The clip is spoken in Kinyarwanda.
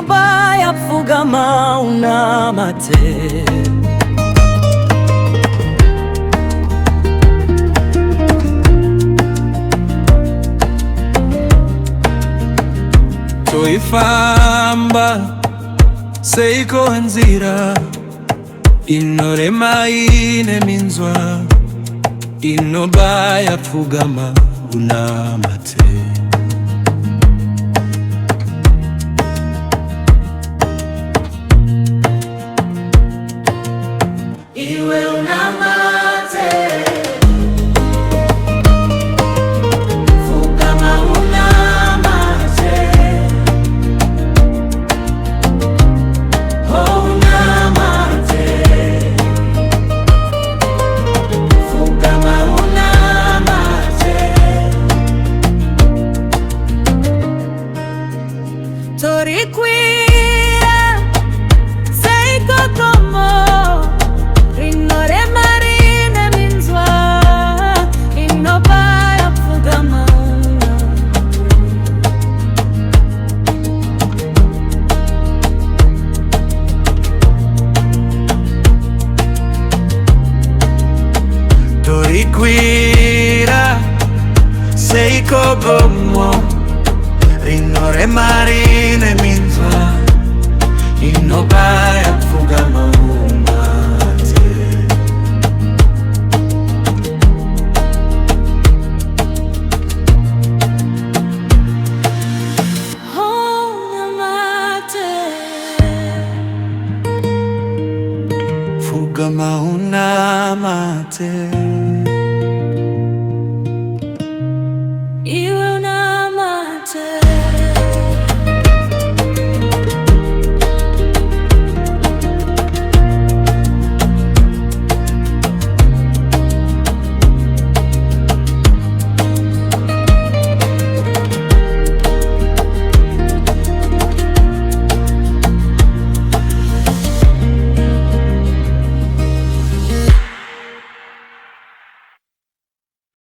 inobaya Pfugama Unamate. Toifamba seiko nzira inorema ine minzwa inobaya Pfugama Unamate. Iwe Unamate, Pfugama Unamate, oh Unamate, Pfugama Unamate. Torikwira seiko como rinore marine minzwa inobaya Pfugama Torikwira seiko como rinore marine minzwa inobaya Pfugama Unamate. Unamate, Pfugama Unamate.